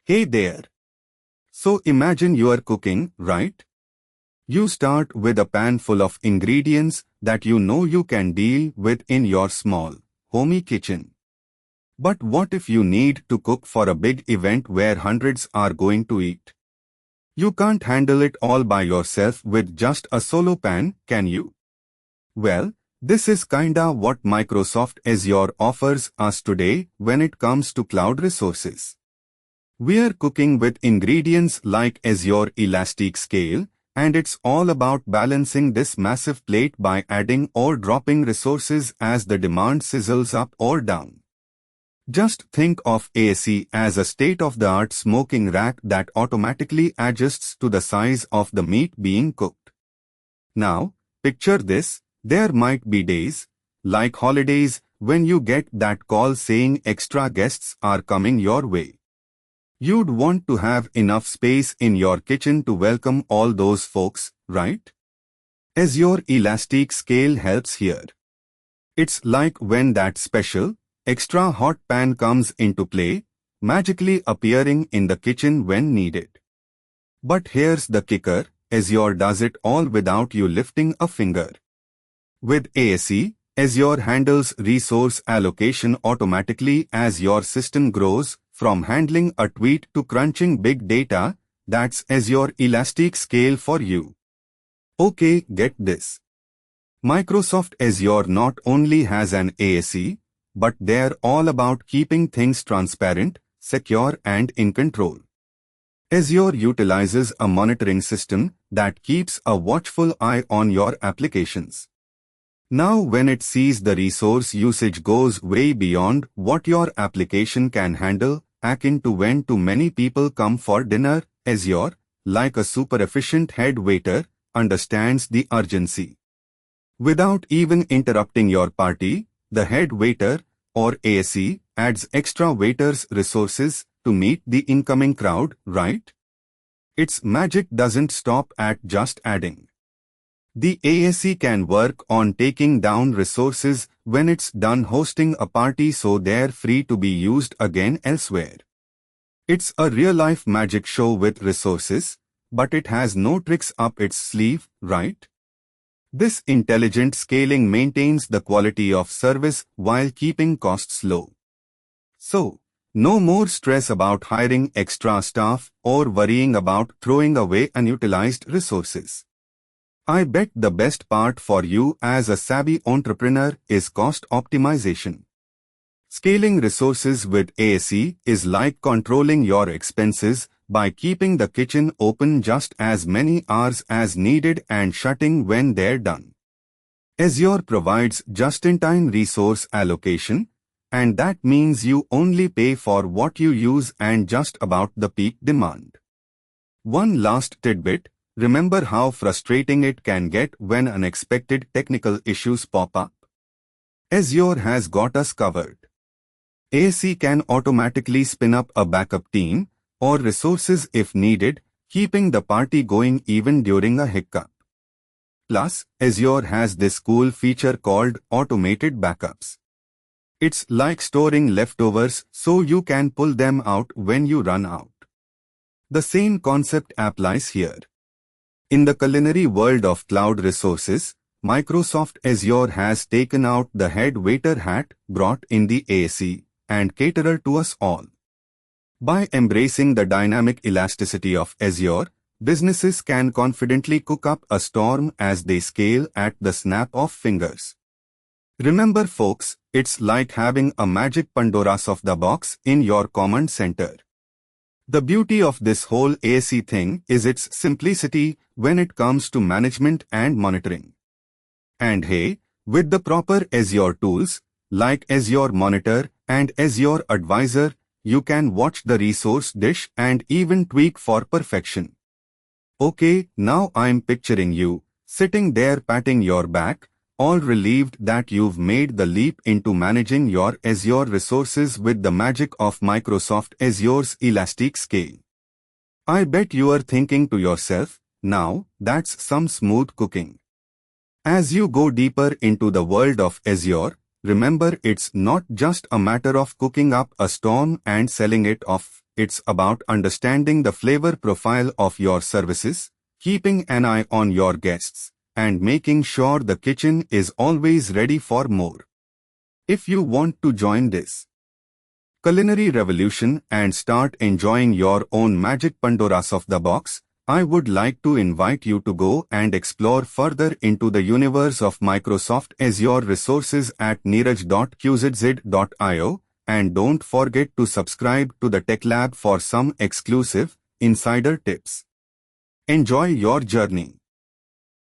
Hey there. So imagine you are cooking, right? You start with a pan full of ingredients that you know you can deal with in your small, homey kitchen. But what if you need to cook for a big event where hundreds are going to eat? You can't handle it all by yourself with just a solo pan, can you? Well, this is kinda what Microsoft Azure offers us today when it comes to cloud resources. We're cooking with ingredients like Azure Elastic Scale, and it's all about balancing this massive plate by adding or dropping resources as the demand sizzles up or down. Just think of ASC as a state-of-the-art smoking rack that automatically adjusts to the size of the meat being cooked. Now, picture this, there might be days, like holidays, when you get that call saying extra guests are coming your way. You'd want to have enough space in your kitchen to welcome all those folks, right? Azure Elastic Scale helps here. It's like when that special, extra hot pan comes into play, magically appearing in the kitchen when needed. But here's the kicker, Azure does it all without you lifting a finger. With ASC, Azure handles resource allocation automatically as your system grows, from handling a tweet to crunching big data. That's Azure Elastic Scale for you. Okay, get this. Microsoft Azure not only has an ASC, but they're all about keeping things transparent, secure and in control. Azure utilizes a monitoring system that keeps a watchful eye on your applications. Now when it sees the resource usage goes way beyond what your application can handle, akin to when too many people come for dinner, Azure, like a super efficient head waiter, understands the urgency. Without even interrupting your party, the head waiter, or ASC, adds extra waiters' resources to meet the incoming crowd, right? Its magic doesn't stop at just adding. The ASC can work on taking down resources when it's done hosting a party so they're free to be used again elsewhere. It's a real-life magic show with resources, but it has no tricks up its sleeve, right? This intelligent scaling maintains the quality of service while keeping costs low. So, no more stress about hiring extra staff or worrying about throwing away unutilized resources. I bet the best part for you as a savvy entrepreneur is cost optimization. Scaling resources with ASC is like controlling your expenses by keeping the kitchen open just as many hours as needed and shutting when they're done. Azure provides just-in-time resource allocation, and that means you only pay for what you use and just about the peak demand. One last tidbit. Remember how frustrating it can get when unexpected technical issues pop up? Azure has got us covered. ASC can automatically spin up a backup team or resources if needed, keeping the party going even during a hiccup. Plus, Azure has this cool feature called automated backups. It's like storing leftovers so you can pull them out when you run out. The same concept applies here. In the culinary world of cloud resources, Microsoft Azure has taken out the head waiter hat, brought in the ASC, and caterer to us all. By embracing the dynamic elasticity of Azure, businesses can confidently cook up a storm as they scale at the snap of fingers. Remember folks, it's like having a magic Pandora's of the box in your command center. The beauty of this whole ASC thing is its simplicity when it comes to management and monitoring. And hey, with the proper Azure tools, like Azure Monitor and Azure Advisor, you can watch the resource dish and even tweak for perfection. Okay, now I'm picturing you, sitting there patting your back, all relieved that you've made the leap into managing your Azure resources with the magic of Microsoft Azure's Elastic Scale. I bet you are thinking to yourself, now, that's some smooth cooking. As you go deeper into the world of Azure, remember it's not just a matter of cooking up a storm and selling it off. it's about understanding the flavor profile of your services, keeping an eye on your guests, and making sure the kitchen is always ready for more. If you want to join this culinary revolution and start enjoying your own magic Pandoras of the box, I would like to invite you to go and explore further into the universe of Microsoft Azure resources at neeraj.qzz.io, and don't forget to subscribe to the TechLab for some exclusive, insider tips. Enjoy your journey.